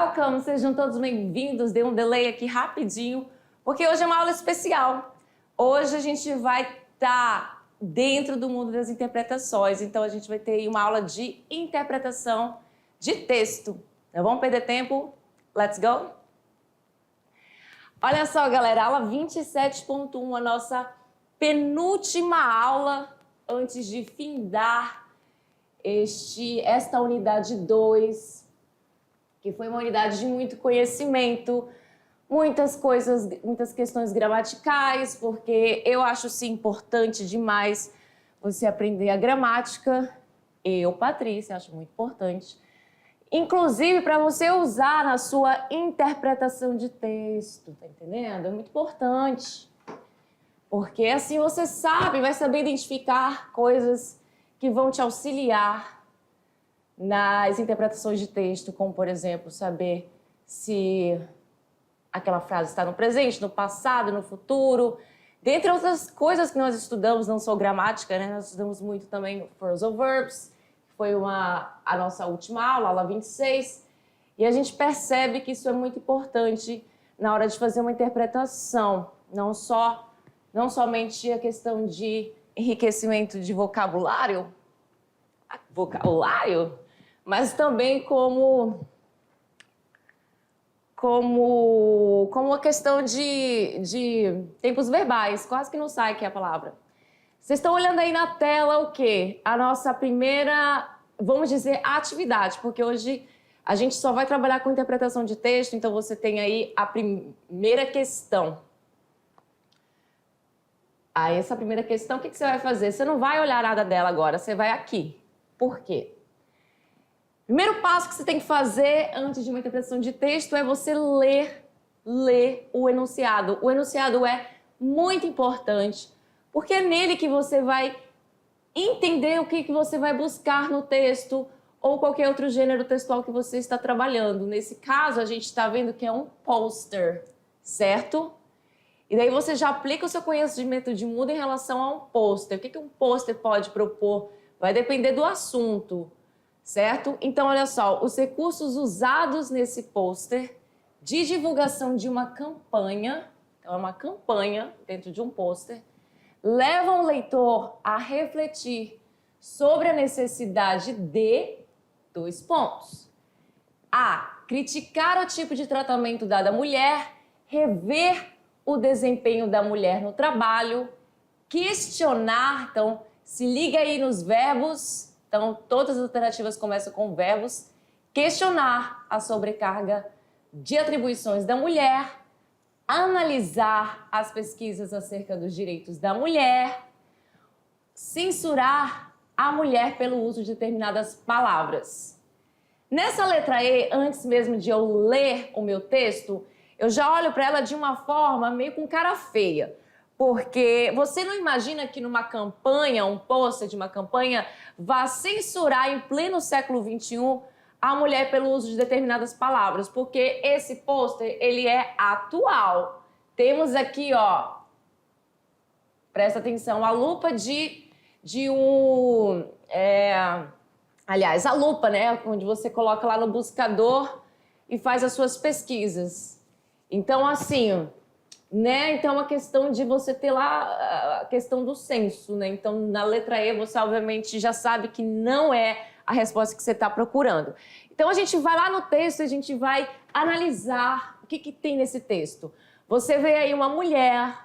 Welcome, sejam todos bem-vindos. Dei um delay aqui rapidinho, porque hoje é uma aula especial. Hoje a gente vai estar dentro do mundo das interpretações, então a gente vai ter uma aula de interpretação de texto. Não vamos perder tempo? Let's go? Olha só, galera, aula 27.1, a nossa penúltima aula antes de findar esta unidade 2, que foi uma unidade de muito conhecimento, muitas questões gramaticais, porque eu acho sim importante demais você aprender a gramática. Eu, Patrícia, acho muito importante. Inclusive para você usar na sua interpretação de texto, tá entendendo? É muito importante. Porque assim você vai saber identificar coisas que vão te auxiliar nas interpretações de texto, como, por exemplo, saber se aquela frase está no presente, no passado, no futuro. Dentre outras coisas que nós estudamos, não só gramática, né? Nós estudamos muito também phrasal verbs, que foi a nossa última aula, aula 26, e a gente percebe que isso é muito importante na hora de fazer uma interpretação, não somente a questão de enriquecimento de vocabulário, mas também como a questão de tempos verbais, quase que não sai aqui a palavra. Vocês estão olhando aí na tela o quê? A nossa primeira, vamos dizer, atividade, porque hoje a gente só vai trabalhar com interpretação de texto, então você tem aí a primeira questão. Aí essa primeira questão, o que você vai fazer? Você não vai olhar nada dela agora, você vai aqui. Por quê? Primeiro passo que você tem que fazer antes de uma interpretação de texto é você ler o enunciado. O enunciado é muito importante, porque é nele que você vai entender o que você vai buscar no texto ou qualquer outro gênero textual que você está trabalhando. Nesse caso, a gente está vendo que é um pôster, certo? E daí você já aplica o seu conhecimento de mundo em relação a um pôster. O que um pôster pode propor? Vai depender do assunto. Certo? Então, olha só, os recursos usados nesse pôster de divulgação de uma campanha, então é uma campanha dentro de um pôster, levam o leitor a refletir sobre a necessidade de 2 pontos. A. Criticar o tipo de tratamento dado à mulher, rever o desempenho da mulher no trabalho, questionar, então se liga aí nos verbos. Então, todas as alternativas começam com verbos. Questionar a sobrecarga de atribuições da mulher, analisar as pesquisas acerca dos direitos da mulher, censurar a mulher pelo uso de determinadas palavras. Nessa letra E, antes mesmo de eu ler o meu texto, eu já olho para ela de uma forma meio com cara feia. Porque você não imagina que numa campanha, um pôster de uma campanha, vá censurar em pleno século XXI a mulher pelo uso de determinadas palavras, porque esse pôster, ele é atual. Temos aqui, ó, presta atenção, a lupa aliás, a lupa, né, onde você coloca lá no buscador e faz as suas pesquisas. Então, assim, né? Então, é uma questão de você ter lá a questão do censo, né? Então, na letra E, você obviamente já sabe que não é a resposta que você está procurando. Então, a gente vai lá no texto e a gente vai analisar o que tem nesse texto. Você vê aí uma mulher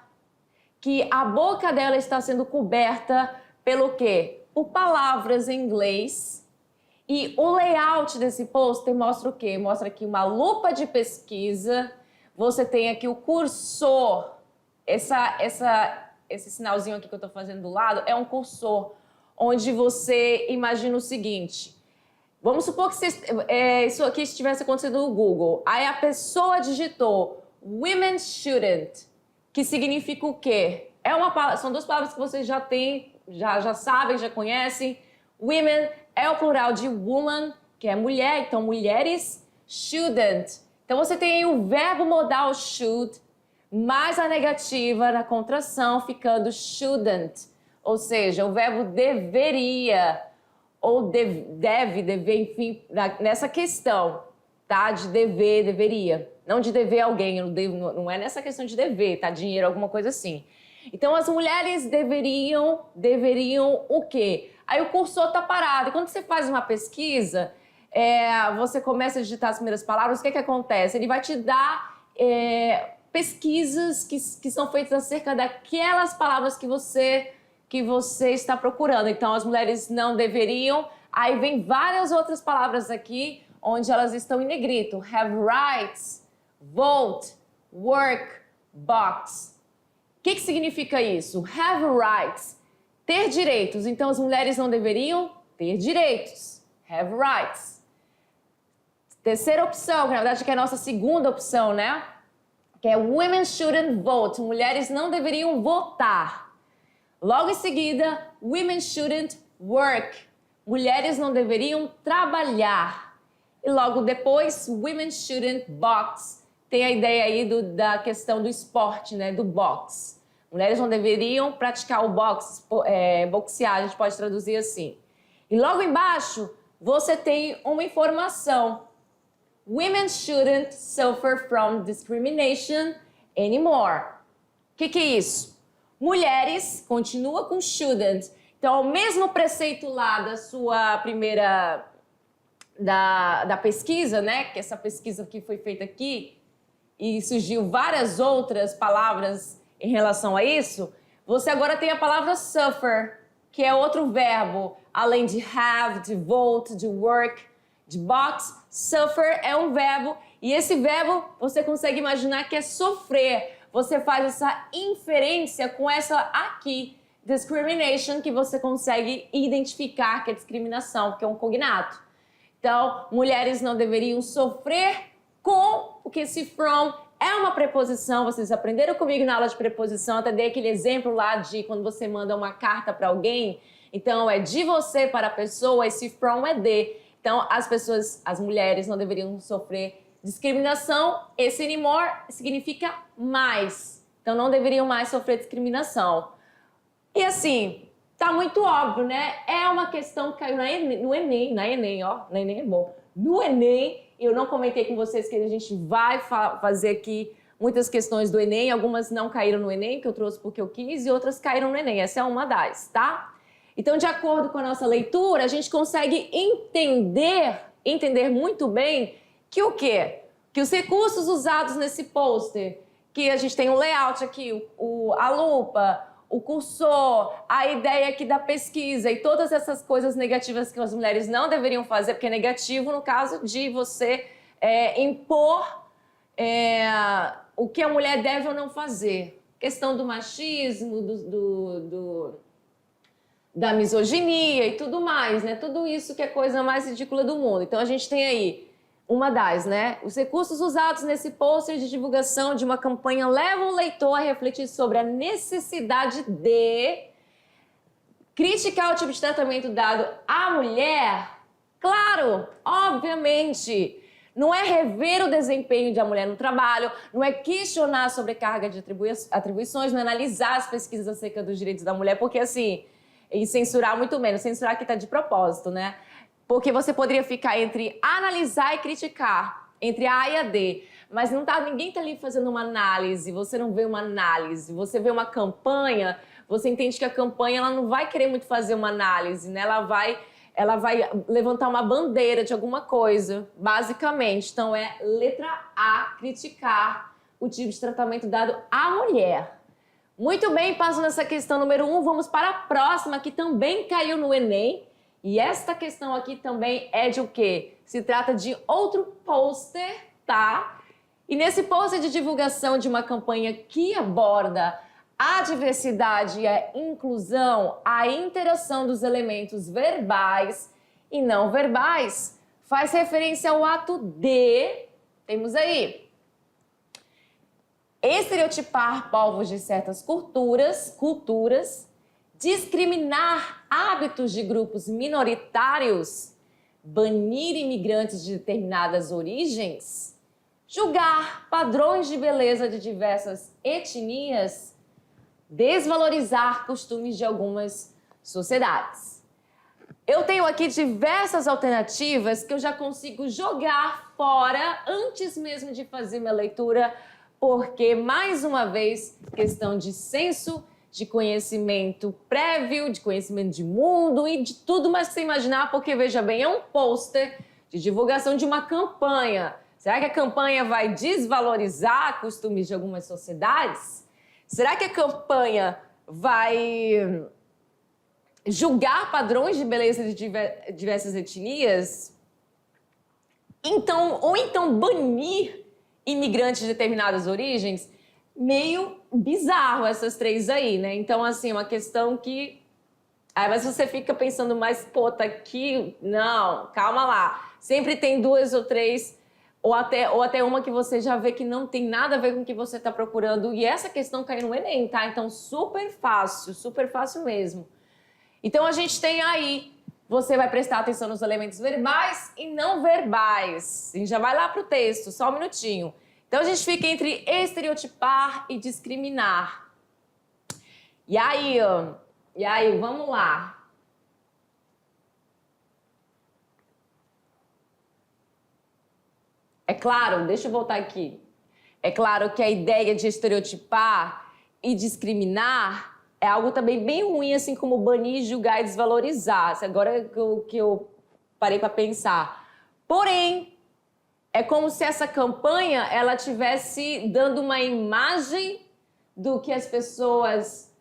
que a boca dela está sendo coberta pelo quê? Por palavras em inglês. E o layout desse pôster mostra o quê? Mostra aqui uma lupa de pesquisa. Você tem aqui o cursor, esse sinalzinho aqui que eu estou fazendo do lado é um cursor, onde você imagina o seguinte, vamos supor que isso aqui estivesse acontecendo no Google, aí a pessoa digitou women shouldn't, que significa o quê? São 2 palavras que vocês já têm, já sabem, já conhecem. Women é o plural de woman, que é mulher, então mulheres, shouldn't. Então, você tem aí o verbo modal should, mais a negativa na contração, ficando shouldn't. Ou seja, o verbo deveria, ou dever, enfim, nessa questão. tá? De dever, deveria. Não de dever a alguém, não é nessa questão de dever, tá? Dinheiro, alguma coisa assim. Então, as mulheres deveriam o quê? Aí o cursor tá parado. E quando você faz uma pesquisa, você começa a digitar as primeiras palavras, o que acontece? Ele vai te dar pesquisas que são feitas acerca daquelas palavras que você está procurando. Então, as mulheres não deveriam. Aí vem várias outras palavras aqui, onde elas estão em negrito. Have rights, vote, work, box. O que significa isso? Have rights, ter direitos. Então, as mulheres não deveriam ter direitos. Have rights. Terceira opção, que na verdade que é a nossa segunda opção, né? Que é women shouldn't vote. Mulheres não deveriam votar. Logo em seguida, women shouldn't work. Mulheres não deveriam trabalhar. E logo depois, women shouldn't box. Tem a ideia aí da questão do esporte, né? Do boxe. Mulheres não deveriam praticar o boxe, boxear, a gente pode traduzir assim. E logo embaixo, você tem uma informação. Women shouldn't suffer from discrimination anymore. O que é isso? Mulheres, continua com shouldn't. Então, o mesmo preceito lá da sua primeira, da pesquisa, né? Que essa pesquisa que foi feita aqui, e surgiu várias outras palavras em relação a isso, você agora tem a palavra suffer, que é outro verbo, além de have, de vote, de work, de box. Suffer é um verbo, e esse verbo você consegue imaginar que é sofrer. Você faz essa inferência com essa aqui, discrimination, que você consegue identificar que é discriminação, porque é um cognato. Então, mulheres não deveriam sofrer com, porque esse from é uma preposição. Vocês aprenderam comigo na aula de preposição, até dei aquele exemplo lá de quando você manda uma carta para alguém. Então, é de você para a pessoa, esse from é de. Então, as mulheres não deveriam sofrer discriminação. Esse anymore significa mais. Então, não deveriam mais sofrer discriminação. E assim, tá muito óbvio, né? É uma questão que caiu no Enem, na Enem é bom. No Enem, eu não comentei com vocês que a gente vai fazer aqui muitas questões do Enem. Algumas não caíram no Enem, que eu trouxe porque eu quis, e outras caíram no Enem. Essa é uma das, tá? Então, de acordo com a nossa leitura, a gente consegue entender muito bem que o quê? Que os recursos usados nesse pôster, que a gente tem o layout aqui, a lupa, o cursor, a ideia aqui da pesquisa e todas essas coisas negativas que as mulheres não deveriam fazer, porque é negativo no caso de você impor o que a mulher deve ou não fazer. Questão do machismo, da misoginia e tudo mais, né? Tudo isso que é a coisa mais ridícula do mundo. Então, a gente tem aí uma das, né? Os recursos usados nesse pôster de divulgação de uma campanha levam o leitor a refletir sobre a necessidade de criticar o tipo de tratamento dado à mulher. Claro, obviamente. Não é rever o desempenho da mulher no trabalho, não é questionar a sobrecarga de atribuições, não é analisar as pesquisas acerca dos direitos da mulher, porque assim... E censurar muito menos. Censurar aqui tá de propósito, né? Porque você poderia ficar entre analisar e criticar, entre a A e a D. Mas ninguém tá ali fazendo uma análise, você não vê uma análise. Você vê uma campanha, você entende que a campanha ela não vai querer muito fazer uma análise, né? Ela vai levantar uma bandeira de alguma coisa, basicamente. Então é letra A, criticar o tipo de tratamento dado à mulher. Muito bem, passando essa questão número 1, vamos para a próxima, que também caiu no Enem. E esta questão aqui também é de o quê? Se trata de outro pôster, tá? E nesse pôster de divulgação de uma campanha que aborda a diversidade e a inclusão, a interação dos elementos verbais e não verbais, faz referência ao ato de, temos aí, estereotipar povos de certas culturas, discriminar hábitos de grupos minoritários, banir imigrantes de determinadas origens, julgar padrões de beleza de diversas etnias, desvalorizar costumes de algumas sociedades. Eu tenho aqui diversas alternativas que eu já consigo jogar fora antes mesmo de fazer minha leitura, porque, mais uma vez, questão de senso, de conhecimento prévio, de conhecimento de mundo e de tudo mais que você imaginar, porque, veja bem, é um pôster de divulgação de uma campanha. Será que a campanha vai desvalorizar costumes de algumas sociedades? Será que a campanha vai julgar padrões de beleza de diversas etnias? Ou então banir imigrantes de determinadas origens? Meio bizarro essas três aí, né? Então, assim, uma questão que... mas você fica pensando, mas, pô, tá aqui... Não, calma lá. Sempre tem duas ou três, ou até uma que você já vê que não tem nada a ver com o que você tá procurando. E essa questão cai no Enem, tá? Então, super fácil mesmo. Então, a gente tem aí, você vai prestar atenção nos elementos verbais e não verbais. A gente já vai lá pro texto, só um minutinho. Então, a gente fica entre estereotipar e discriminar. E aí, vamos lá. É claro, deixa eu voltar aqui. É claro que a ideia de estereotipar e discriminar é algo também bem ruim, assim como banir, julgar e desvalorizar. Agora que eu parei para pensar. Porém, é como se essa campanha ela tivesse dando uma imagem do que as pessoas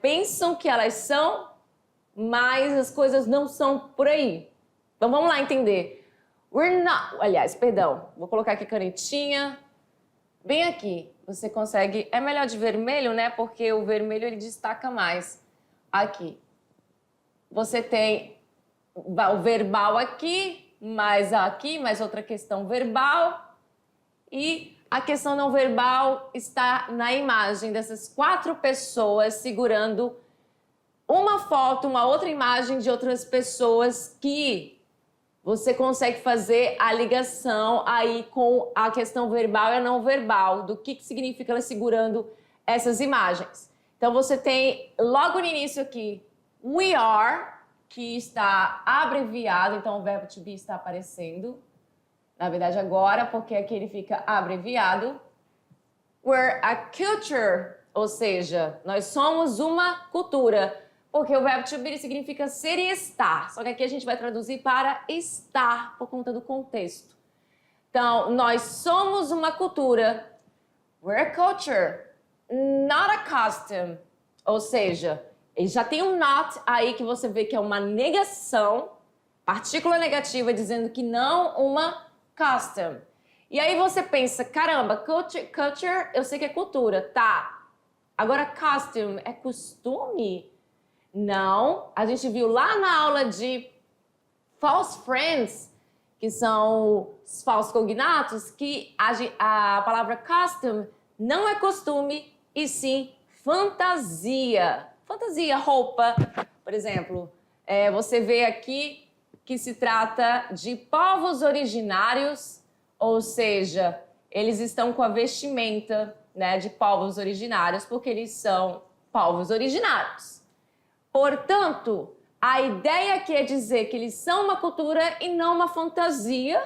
pensam que elas são, mas as coisas não são por aí. Então vamos lá entender. Vou colocar aqui canetinha. Bem aqui, você consegue... É melhor de vermelho, né? Porque o vermelho ele destaca mais. Aqui. Você tem o verbal aqui, mais outra questão verbal. E a questão não verbal está na imagem dessas 4 pessoas segurando uma foto, uma outra imagem de outras pessoas que você consegue fazer a ligação aí com a questão verbal e a não verbal, do que significa ela segurando essas imagens. Então, você tem logo no início aqui, we are, que está abreviado, então o verbo to be está aparecendo. Na verdade, agora, porque aqui ele fica abreviado. We're a culture, ou seja, nós somos uma cultura. Porque o verbo to be significa ser e estar. Só que aqui a gente vai traduzir para estar, por conta do contexto. Então, nós somos uma cultura. We're a culture, not a custom. Ou seja, ele já tem um not aí que você vê que é uma negação, partícula negativa, dizendo que não uma custom. E aí você pensa, caramba, culture, eu sei que é cultura, tá. Agora, custom é costume? Não, a gente viu lá na aula de false friends, que são os falsos cognatos, que a palavra custom não é costume, e sim fantasia. Fantasia, roupa, por exemplo. Você vê aqui que se trata de povos originários, ou seja, eles estão com a vestimenta, né, de povos originários, porque eles são povos originários. Portanto, a ideia aqui é dizer que eles são uma cultura e não uma fantasia.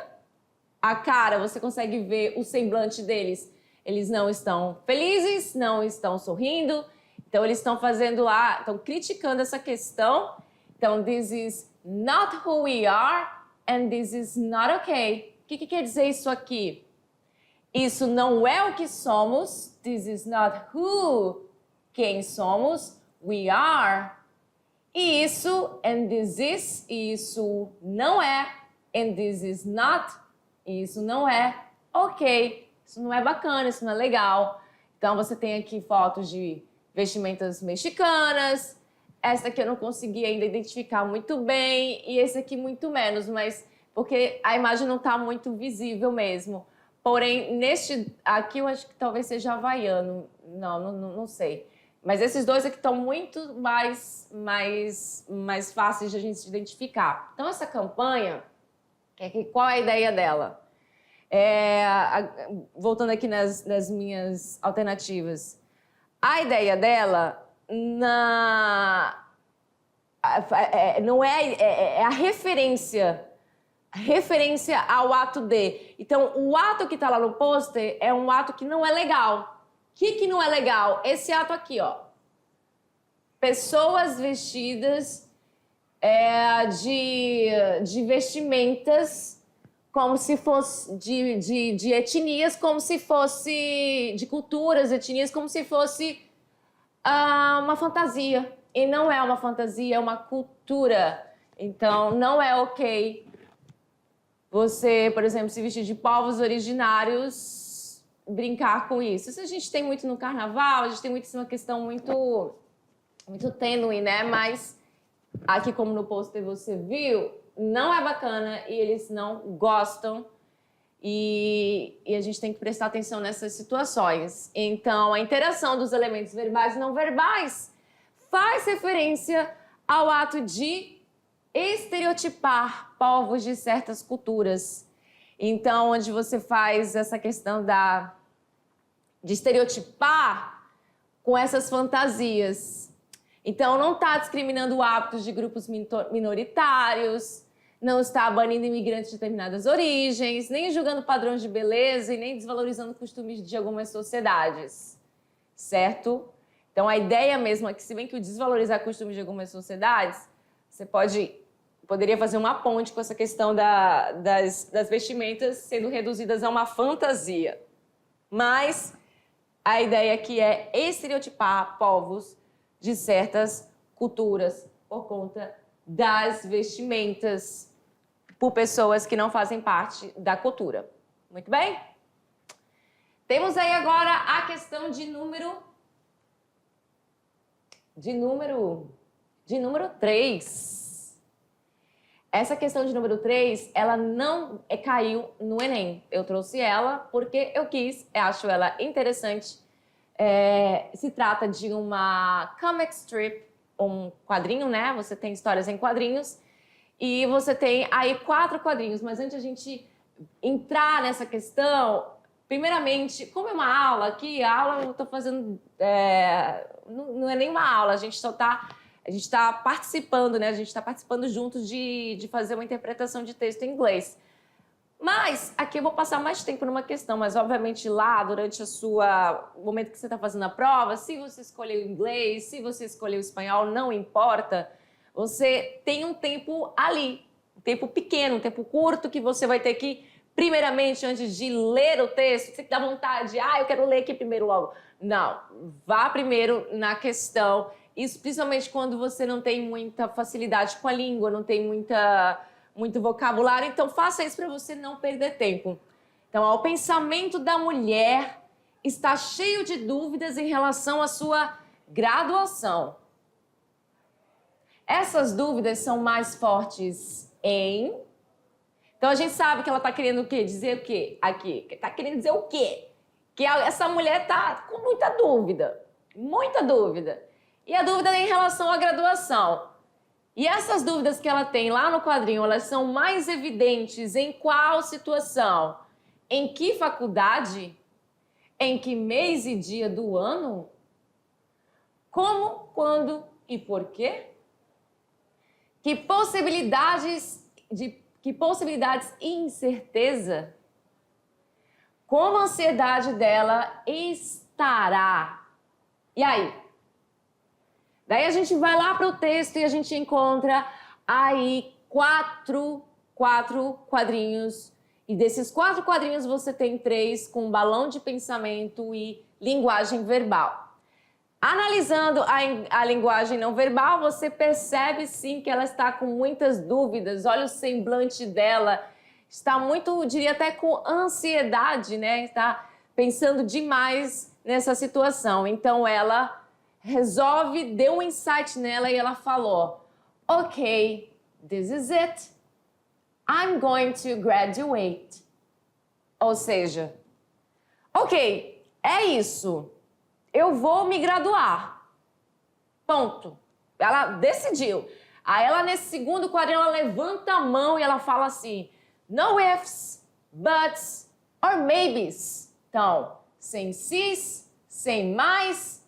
A cara, você consegue ver o semblante deles. Eles não estão felizes, não estão sorrindo. Então, eles estão fazendo lá, estão criticando essa questão. Então, this is not who we are and this is not okay. O que quer dizer isso aqui? Isso não é o que somos. This is not who, quem somos. We are. E isso, and this is, e isso não é, and this is not, e isso não é ok, isso não é bacana, isso não é legal. Então, você tem aqui fotos de vestimentas mexicanas, essa aqui eu não consegui ainda identificar muito bem, e esse aqui muito menos, mas porque a imagem não está muito visível mesmo. Porém, neste aqui eu acho que talvez seja havaiano, não sei. Mas esses dois aqui estão muito mais fáceis de a gente identificar. Então, essa campanha, qual é a ideia dela? Voltando aqui nas minhas alternativas. A ideia dela, não é a referência ao ato de. Então, o ato que está lá no pôster é um ato que não é legal. O que não é legal? Esse ato aqui, ó. Pessoas vestidas de vestimentas como se fosse de etnias, como se fosse de culturas, etnias, como se fosse uma fantasia. E não é uma fantasia, é uma cultura. Então, não é ok você, por exemplo, se vestir de povos originários, brincar com isso. Isso a gente tem muito no carnaval, a gente tem muito uma questão muito tênue, né? Mas aqui, como no pôster você viu, não é bacana e eles não gostam. E a gente tem que prestar atenção nessas situações. Então, a interação dos elementos verbais e não verbais faz referência ao ato de estereotipar povos de certas culturas. Então, onde você faz essa questão de estereotipar com essas fantasias. Então, não está discriminando hábitos de grupos minoritários, não está banindo imigrantes de determinadas origens, nem julgando padrões de beleza e nem desvalorizando costumes de algumas sociedades, certo? Então, a ideia mesmo é que, se bem que o desvalorizar costumes de algumas sociedades, você poderia fazer uma ponte com essa questão das vestimentas sendo reduzidas a uma fantasia. Mas a ideia aqui é estereotipar povos de certas culturas por conta das vestimentas por pessoas que não fazem parte da cultura. Muito bem? Temos aí agora a questão de número 3. Essa questão de número 3, ela não caiu no Enem. Eu trouxe ela porque eu acho ela interessante. Se trata de uma comic strip, um quadrinho, né? Você tem histórias em quadrinhos e você tem aí 4 quadrinhos. Mas antes de a gente entrar nessa questão, primeiramente, como é uma aula aqui, a aula eu estou fazendo... não é nem uma aula, a gente está participando, né? A gente está participando juntos de fazer uma interpretação de texto em inglês. Mas aqui eu vou passar mais tempo numa questão, mas obviamente lá, durante o momento que você está fazendo a prova, se você escolheu o inglês, se você escolheu o espanhol, não importa, você tem um tempo ali, um tempo pequeno, um tempo curto que você vai ter que, primeiramente, antes de ler o texto, você dá vontade, eu quero ler aqui primeiro logo. Não, vá primeiro na questão, isso principalmente quando você não tem muita facilidade com a língua, não tem muito vocabulário, então faça isso para você não perder tempo. Então, o pensamento da mulher está cheio de dúvidas em relação à sua graduação. Essas dúvidas são mais fortes em... Então, a gente sabe que ela está querendo o quê? Dizer o quê? Aqui. Está querendo dizer o quê? Que essa mulher está com muita dúvida. Muita dúvida. E a dúvida é em relação à graduação. E essas dúvidas que ela tem lá no quadrinho, elas são mais evidentes em qual situação? Em que faculdade? Em que mês e dia do ano? Como, quando e por quê? Que possibilidades e incerteza? Como a ansiedade dela estará? E aí? Daí a gente vai lá para o texto e a gente encontra aí 4 quadrinhos. E desses 4 quadrinhos você tem 3 com balão de pensamento e linguagem verbal. Analisando a linguagem não verbal, você percebe sim que ela está com muitas dúvidas. Olha o semblante dela. Está muito, diria até com ansiedade, né? Está pensando demais nessa situação. Então ela deu um insight nela e ela falou: ok, this is it. I'm going to graduate. Ou seja, ok, é isso. Eu vou me graduar. Ponto. Ela decidiu. Aí ela, nesse segundo quadrinho, ela levanta a mão e ela fala assim: no ifs, buts or maybes. Então, sem sis, sem mais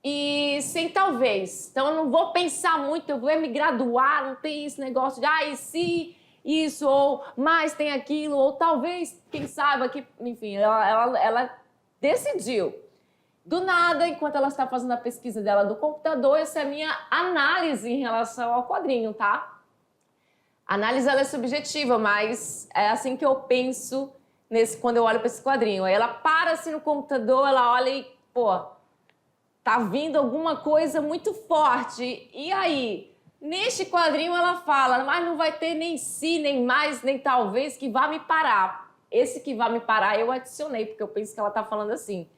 e sem talvez. Então, eu não vou pensar muito, eu vou me graduar, não tem esse negócio de, e se isso, ou mais tem aquilo, ou talvez, quem saiba, que, enfim, ela decidiu. Do nada, enquanto ela está fazendo a pesquisa dela do computador, essa é a minha análise em relação ao quadrinho, tá? A análise ela é subjetiva, mas é assim que eu penso quando eu olho para esse quadrinho. Aí ela para assim no computador, ela olha e, pô, tá vindo alguma coisa muito forte. E aí, neste quadrinho ela fala, mas não vai ter nem se, nem mais, nem talvez que vá me parar. Esse que vai me parar eu adicionei, porque eu penso que ela tá falando assim.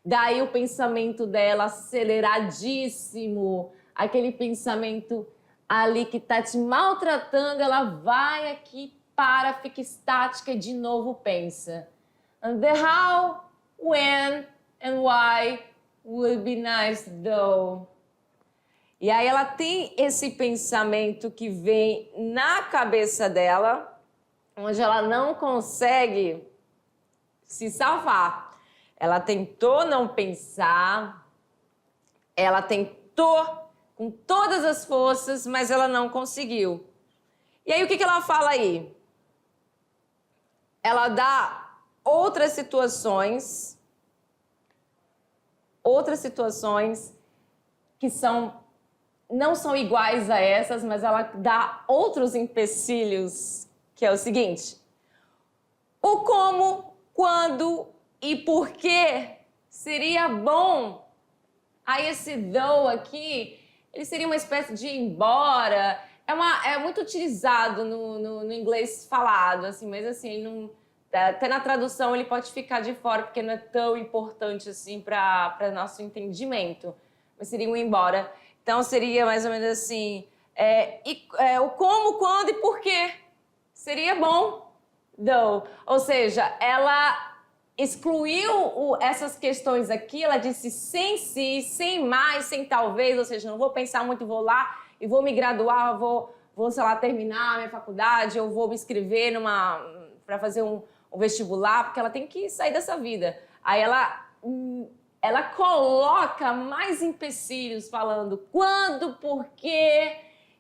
Daí o pensamento dela aceleradíssimo, aquele pensamento ali que tá te maltratando, ela vai aqui, para, fica estática e de novo pensa. And the how, when and why would be nice though. E aí ela tem esse pensamento que vem na cabeça dela, onde ela não consegue se salvar. Ela tentou não pensar, ela tentou com todas as forças, mas ela não conseguiu. E aí o que ela fala aí? Ela dá outras situações que não são iguais a essas, mas ela dá outros empecilhos, que é o seguinte: o como, quando e por que seria bom. Aí esse though aqui, ele seria uma espécie de embora. É muito utilizado no inglês falado, assim, mas assim, não, até na tradução ele pode ficar de fora, porque não é tão importante assim para nosso entendimento. Mas seria um embora. Então seria mais ou menos assim, o como, quando e por quê. Seria bom, though. Ou seja, ela excluiu essas questões aqui, ela disse sem se, sem mais, sem talvez, ou seja, não vou pensar muito, vou lá e vou me graduar, vou sei lá, terminar a minha faculdade, eu vou me inscrever para fazer um vestibular, porque ela tem que sair dessa vida. Aí ela coloca mais empecilhos falando quando, por quê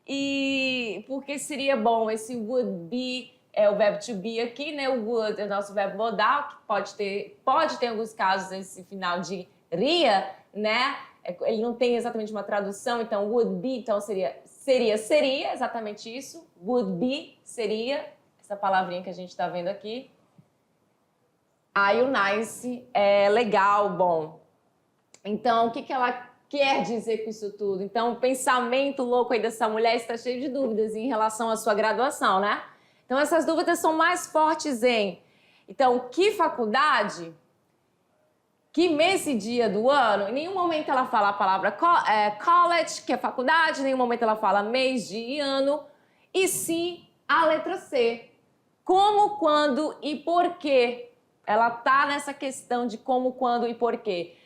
e por que seria bom. Esse would be é o verbo to be aqui, né? O would é o nosso verbo modal, que pode ter em alguns casos esse final de ria, né? Ele não tem exatamente uma tradução, então would be, então seria exatamente isso. Would be seria essa palavrinha que a gente está vendo aqui. Aí o nice é legal, bom. Então, o que ela quer dizer com isso tudo? Então, o pensamento louco aí dessa mulher está cheio de dúvidas em relação à sua graduação, né? Então, essas dúvidas são mais fortes então, que faculdade, que mês e dia do ano. Em nenhum momento ela fala a palavra college, que é faculdade, em nenhum momento ela fala mês, dia e ano, e sim a letra C. Como, quando e por quê. Ela tá nessa questão de como, quando e por quê.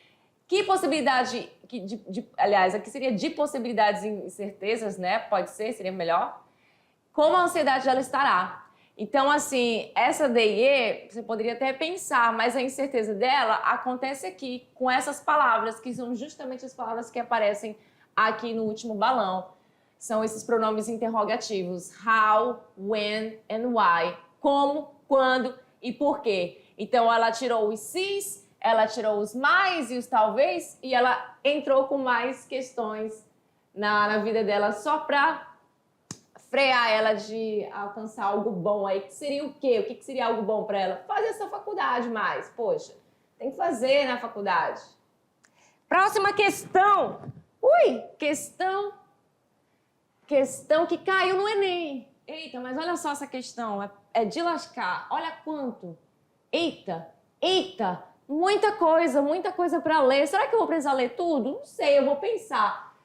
Que possibilidade, aliás, aqui seria de possibilidades e incertezas, né? Pode ser, seria melhor. Como a ansiedade dela estará. Então, assim, essa DE, você poderia até pensar, mas a incerteza dela acontece aqui, com essas palavras, que são justamente as palavras que aparecem aqui no último balão. São esses pronomes interrogativos. How, when and why. Como, quando e por quê. Então, ela tirou os se's, ela tirou os mais e os talvez, e ela entrou com mais questões na vida dela só para frear ela de alcançar algo bom aí. Que seria o quê? O que seria algo bom para ela? Fazer essa faculdade mais. Poxa, tem que fazer na faculdade. Próxima questão. Questão que caiu no Enem. Eita, mas olha só essa questão. É de lascar. Olha quanto. Eita. Muita coisa para ler. Será que eu vou precisar ler tudo? Não sei, eu vou pensar.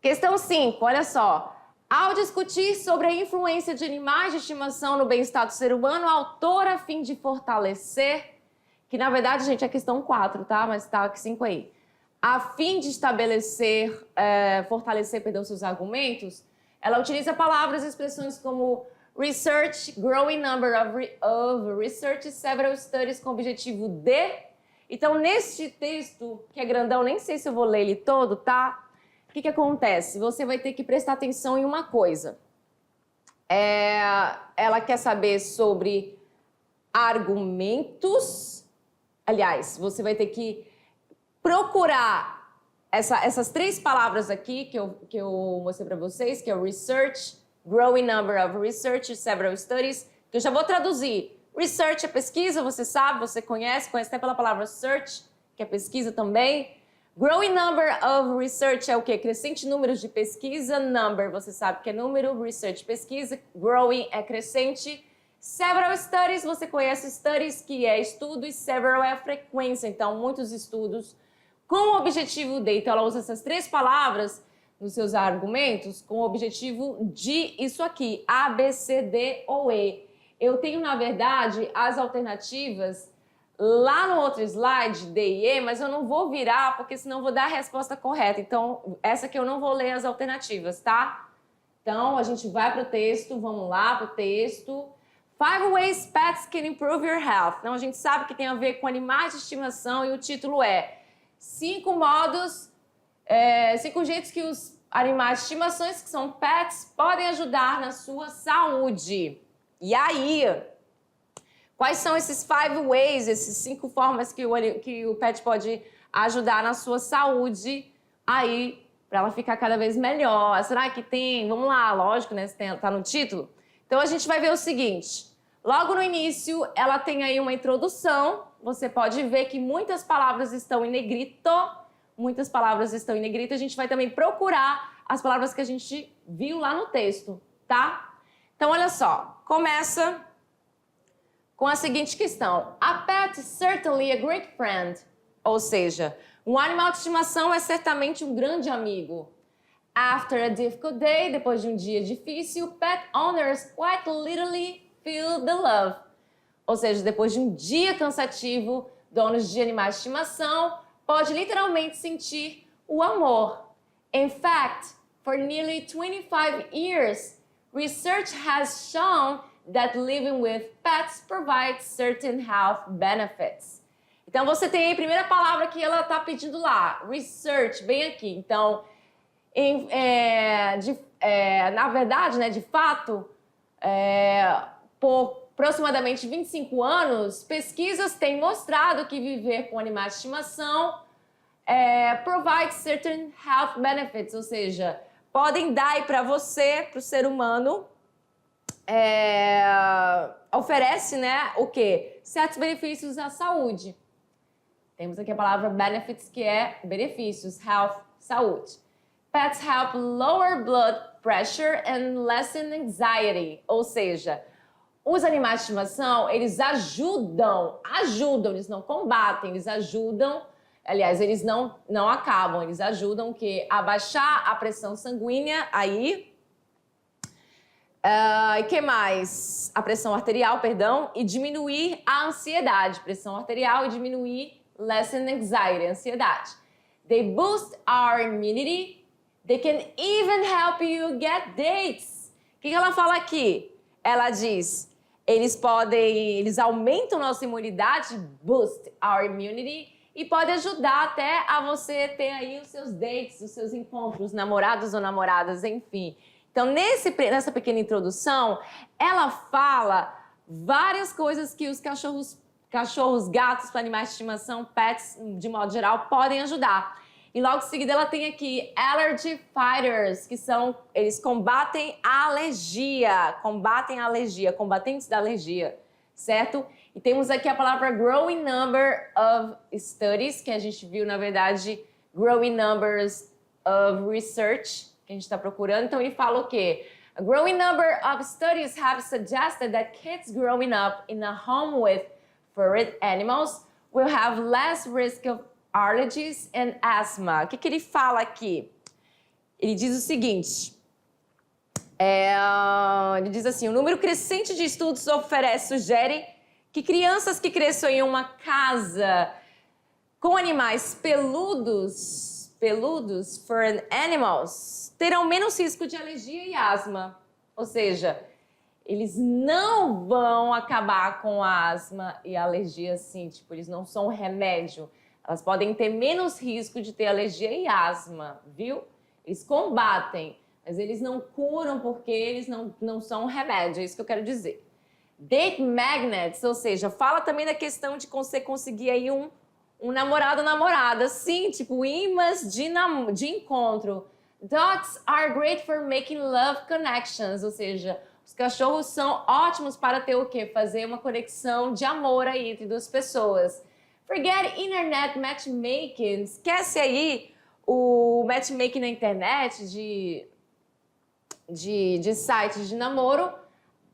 Questão 5, olha só. Ao discutir sobre a influência de animais de estimação no bem-estar do ser humano, a autora, a fim de fortalecer, que na verdade, gente, é questão 4, tá? Mas tá aqui 5 aí. A fim de fortalecer, seus argumentos, ela utiliza palavras e expressões como research, growing number of research, several studies com o objetivo de, Então, neste texto, que é grandão, nem sei se eu vou ler ele todo, tá? O que acontece? Você vai ter que prestar atenção em uma coisa. Ela quer saber sobre argumentos. Aliás, você vai ter que procurar essas 3 palavras aqui que eu mostrei para vocês, que é o research, growing number of research, several studies, que eu já vou traduzir. Research é pesquisa, você sabe, você conhece até pela palavra search, que é pesquisa também. Growing number of research é o quê? Crescente número de pesquisa. Number, você sabe que é número. Research, pesquisa. Growing é crescente. Several studies, você conhece studies, que é estudo, e several é a frequência. Então, muitos estudos com o objetivo de. Então, ela usa essas 3 palavras nos seus argumentos com o objetivo de isso aqui. A, B, C, D ou E. Eu tenho, na verdade, as alternativas lá no outro slide, D e E, mas eu não vou virar, porque senão eu vou dar a resposta correta. Então, essa aqui eu não vou ler as alternativas, tá? Então, a gente vai para o texto, vamos lá para o texto. 5 ways pets can improve your health. Então, a gente sabe que tem a ver com animais de estimação e o título é 5 jeitos que os animais de estimação, que são pets, podem ajudar na sua saúde. E aí, quais são esses 5 ways, esses 5 formas que o pet pode ajudar na sua saúde aí, para ela ficar cada vez melhor? Será que tem? Vamos lá, lógico, né? Tá no título. Então, a gente vai ver o seguinte. Logo no início, ela tem aí uma introdução. Você pode ver que muitas palavras estão em negrito. Muitas palavras estão em negrito. A gente vai também procurar as palavras que a gente viu lá no texto, tá? Então, olha só. Começa com a seguinte questão. A pet is certainly a great friend. Ou seja, um animal de estimação é certamente um grande amigo. After a difficult day, depois de um dia difícil, pet owners quite literally feel the love. Ou seja, depois de um dia cansativo, donos de animais de estimação pode literalmente sentir o amor. In fact, for nearly 25 years, research has shown that living with pets provides certain health benefits. Então, você tem aí a primeira palavra que ela está pedindo lá, research, bem aqui. Então, na verdade, né, de fato, por aproximadamente 25 anos, pesquisas têm mostrado que viver com animais de estimação provide certain health benefits, ou seja, podem dar aí para você, para o ser humano, oferece, né, o quê? Certos benefícios à saúde. Temos aqui a palavra benefits, que é benefícios, health, saúde. Pets help lower blood pressure and lessen anxiety. Ou seja, os animais de estimação, eles ajudam, eles não combatem, eles ajudam, aliás, eles não acabam, eles ajudam a baixar a pressão sanguínea aí. E que mais? A pressão arterial, perdão, e diminuir a ansiedade. Pressão arterial e diminuir lessen anxiety, ansiedade. They boost our immunity. They can even help you get dates. O que ela fala aqui? Ela diz, eles aumentam nossa imunidade, boost our immunity, e pode ajudar até a você ter aí os seus dates, os seus encontros, namorados ou namoradas, enfim. Então, nessa pequena introdução, ela fala várias coisas que os cachorros, gatos, animais de estimação, pets, de modo geral, podem ajudar. E logo em seguida ela tem aqui allergy fighters, que eles combatem a alergia, combatentes da alergia, certo? E temos aqui a palavra growing number of studies, que a gente viu, na verdade, growing numbers of research, que a gente está procurando. Então ele fala o quê? A growing number of studies have suggested that kids growing up in a home with furry animals will have less risk of allergies and asthma. O que ele fala aqui? Ele diz o seguinte, ele diz assim, o número crescente de estudos sugere que crianças que cresçam em uma casa com animais peludos, furry animals, terão menos risco de alergia e asma. Ou seja, eles não vão acabar com asma e alergia assim, tipo, eles não são um remédio. Elas podem ter menos risco de ter alergia e asma, viu? Eles combatem, mas eles não curam porque eles não são um remédio, é isso que eu quero dizer. Date magnets, ou seja, fala também da questão de você conseguir aí um namorado ou namorada, sim, tipo imãs de encontro. Dogs are great for making love connections, ou seja, os cachorros são ótimos para ter o quê? Fazer uma conexão de amor aí entre duas pessoas. Forget internet matchmaking, esquece aí o matchmaking na internet de sites de namoro.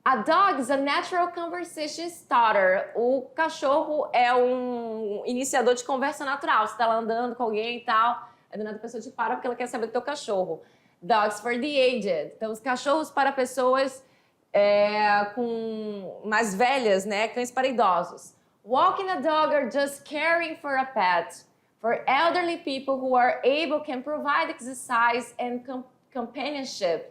A dog is a natural conversation starter. O cachorro é um iniciador de conversa natural. Você tá lá andando com alguém e tal, aí do nada a pessoa te para porque ela quer saber do teu cachorro. Dogs for the aged. Então, os cachorros para pessoas com mais velhas, né? Cães para idosos. Walking a dog or just caring for a pet. For elderly people who are able can provide exercise and companionship.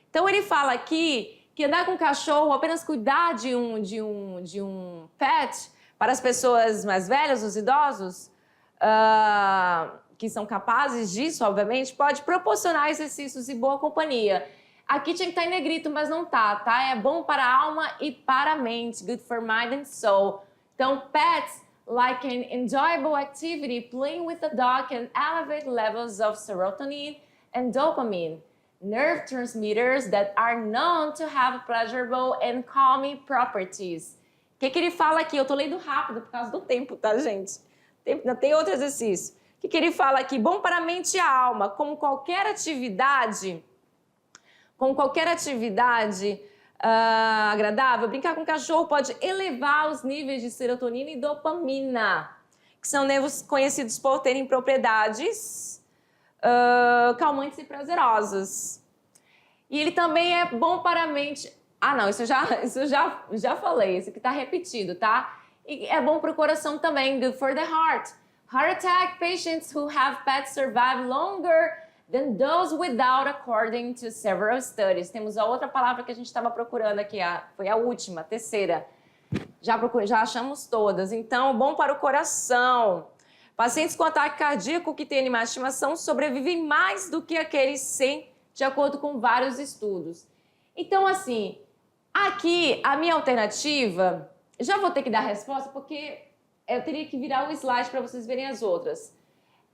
Então, ele fala aqui que andar com cachorro, apenas cuidar de um pet, para as pessoas mais velhas, os idosos, que são capazes disso, obviamente, pode proporcionar exercícios e boa companhia. Aqui tinha que estar em negrito, mas não tá? É bom para a alma e para a mente. Good for mind and soul. Então, pets, like an enjoyable activity, playing with a dog can elevate levels of serotonin and dopamine, nerve transmitters that are known to have pleasurable and calming properties. O que ele fala aqui? Eu tô lendo rápido por causa do tempo, tá, gente? Ainda tem outro exercício. O que ele fala aqui? Bom para a mente e a alma, como qualquer atividade agradável, brincar com o cachorro pode elevar os níveis de serotonina e dopamina, que são nervos conhecidos por terem propriedades calmantes e prazerosas. E ele também é bom para a mente. Ah, não, isso eu já falei, isso aqui tá repetido, tá? E é bom para o coração também, good for the heart. Heart attack patients who have pets survive longer than those without, according to several studies. Temos a outra palavra que a gente estava procurando aqui, foi a última, a terceira. Já achamos todas. Então, bom para o coração. Pacientes com ataque cardíaco que têm animais de estimação sobrevivem mais do que aqueles sem, de acordo com vários estudos. Então, assim, aqui a minha alternativa, já vou ter que dar a resposta porque eu teria que virar o slide para vocês verem as outras.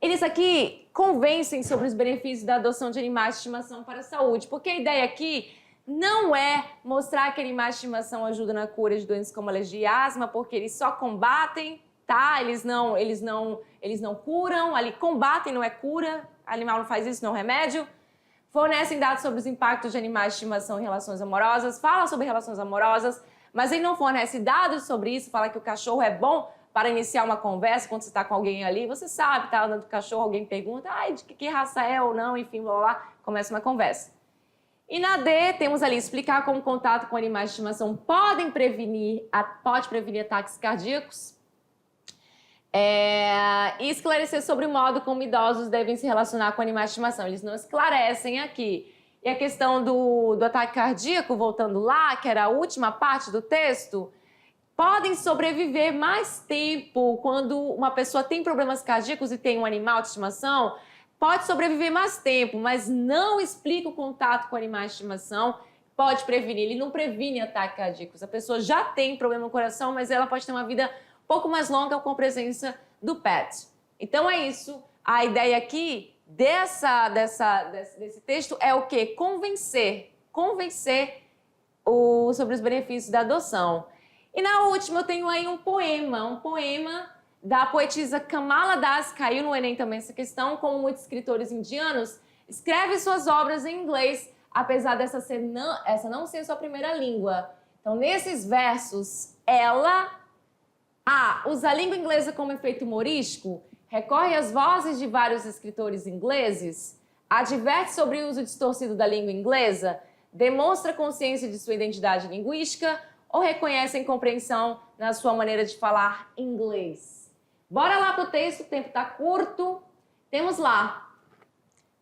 Eles aqui convencem sobre os benefícios da adoção de animais de estimação para a saúde, porque a ideia aqui não é mostrar que animais de estimação ajudam na cura de doenças como alergia e asma, porque eles só combatem, tá? Eles não curam, ali combatem, não é cura, animal não faz isso, não é remédio. Fornecem dados sobre os impactos de animais de estimação em relações amorosas, fala sobre relações amorosas, mas ele não fornece dados sobre isso, fala que o cachorro é bom para iniciar uma conversa, quando você está com alguém ali, você sabe, tá andando com o cachorro, alguém pergunta, de que raça é ou não, enfim, blá, blá, começa uma conversa. E na D, temos ali explicar como o contato com animais de estimação pode prevenir ataques cardíacos. E esclarecer sobre o modo como idosos devem se relacionar com animais de estimação. Eles não esclarecem aqui. E a questão do ataque cardíaco, voltando lá, que era a última parte do texto, podem sobreviver mais tempo quando uma pessoa tem problemas cardíacos e tem um animal de estimação, pode sobreviver mais tempo, mas não explica o contato com animais de estimação, pode prevenir. Ele não previne ataques cardíacos. A pessoa já tem problema no coração, mas ela pode ter uma vida um pouco mais longa com a presença do pet. Então é isso. A ideia aqui desse texto é o quê? Convencer sobre os benefícios da adoção. E na última eu tenho aí um poema da poetisa Kamala Das, caiu no Enem também essa questão, como muitos escritores indianos, escreve suas obras em inglês, apesar dessa não ser sua primeira língua. Então, nesses versos, ela usa a língua inglesa como efeito humorístico, recorre às vozes de vários escritores ingleses, adverte sobre o uso distorcido da língua inglesa, demonstra consciência de sua identidade linguística, ou reconhecem compreensão na sua maneira de falar inglês. Bora lá pro texto, o tempo tá curto. Temos lá.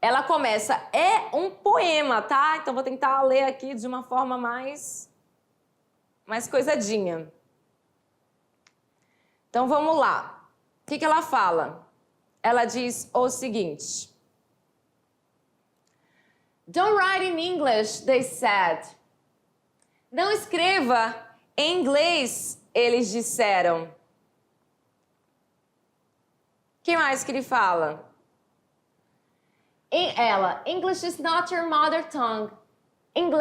Ela começa, é um poema, tá? Então vou tentar ler aqui de uma forma mais mais coisadinha. Então, vamos lá. O que ela fala? Ela diz o seguinte. Don't write in English, they said. Não escreva em inglês, eles disseram. O que mais que ele fala? Ela, English is not your mother tongue.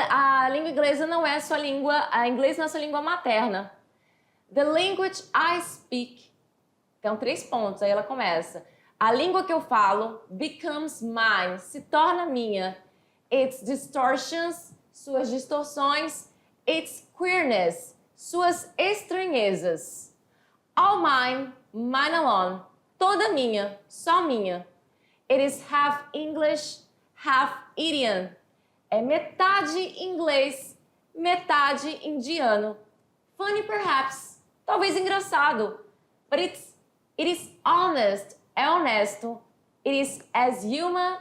A língua inglesa não é sua língua, a inglês não é sua língua materna. The language I speak. Então, 3 pontos, aí ela começa. A língua que eu falo becomes mine, se torna minha. Its distortions, suas distorções. Its queerness, suas estranhezas. All mine, mine alone. Toda minha, só minha. It is half English, half Indian. É metade inglês, metade indiano. Funny perhaps, talvez engraçado. But it is honest, é honesto. It is as human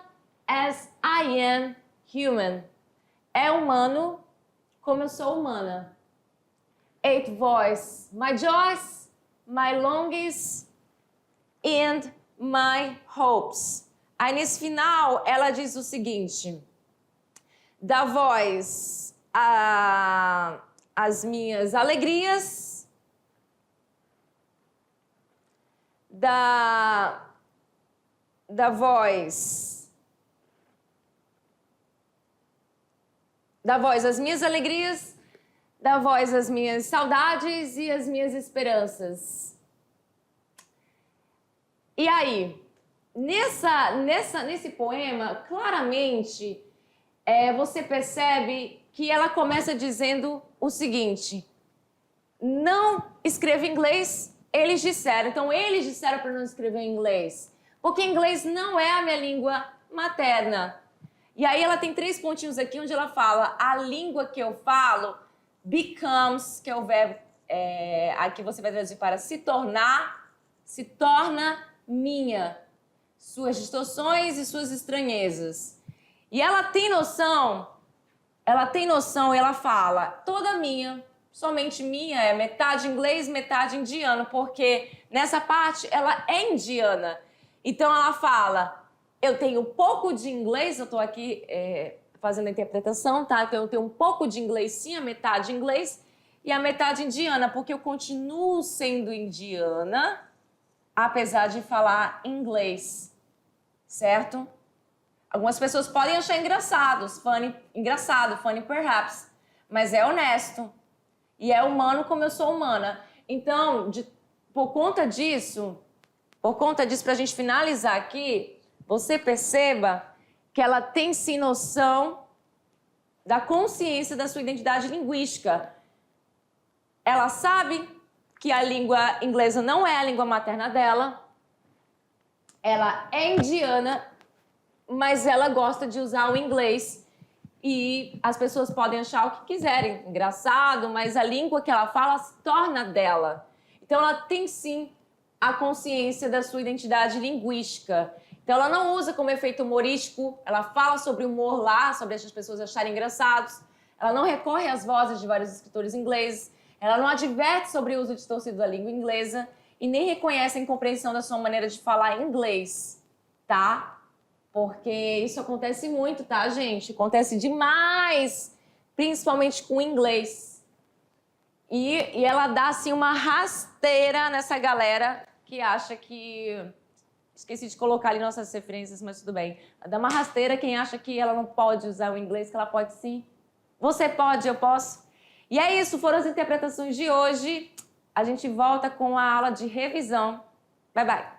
as I am human. É humano como eu sou humana. 8 voice, my joys, my longings and my hopes. Aí nesse final ela diz o seguinte: da voz as minhas alegrias, da voz as minhas alegrias, da voz as minhas saudades e as minhas esperanças. E aí, nesse poema, claramente, você percebe que ela começa dizendo o seguinte: não escreva em inglês, eles disseram. Então, eles disseram para não escrever em inglês, porque inglês não é a minha língua materna. E aí ela tem 3 pontinhos aqui onde ela fala: a língua que eu falo becomes, que é o verbo, aqui você vai traduzir para se tornar, se torna minha. Suas distorções e suas estranhezas. E ela tem noção, e ela fala: toda minha, somente minha, é metade inglês, metade indiano, porque nessa parte ela é indiana. Então ela fala: eu tenho um pouco de inglês, eu estou aqui fazendo a interpretação, tá? Então eu tenho um pouco de inglês sim, a metade inglês e a metade indiana, porque eu continuo sendo indiana, apesar de falar inglês, certo? Algumas pessoas podem achar engraçado, funny perhaps, mas é honesto e é humano como eu sou humana. Então, por conta disso, para a gente finalizar aqui, você perceba que ela tem sim noção da consciência da sua identidade linguística. Ela sabe que a língua inglesa não é a língua materna dela. Ela é indiana, mas ela gosta de usar o inglês. E as pessoas podem achar o que quiserem, engraçado, mas a língua que ela fala se torna dela. Então ela tem sim a consciência da sua identidade linguística. Então ela não usa como efeito humorístico, ela fala sobre humor lá, sobre as pessoas acharem engraçados. Ela não recorre às vozes de vários escritores ingleses. Ela não adverte sobre o uso distorcido da língua inglesa e nem reconhece a incompreensão da sua maneira de falar inglês, tá? Porque isso acontece muito, tá, gente? Acontece demais, principalmente com o inglês. E ela dá, assim, uma rasteira nessa galera que acha que... Esqueci de colocar ali nossas referências, mas tudo bem. Ela dá uma rasteira quem acha que ela não pode usar o inglês, que ela pode sim. Você pode, eu posso. E é isso, foram as interpretações de hoje. A gente volta com a aula de revisão. Bye, bye.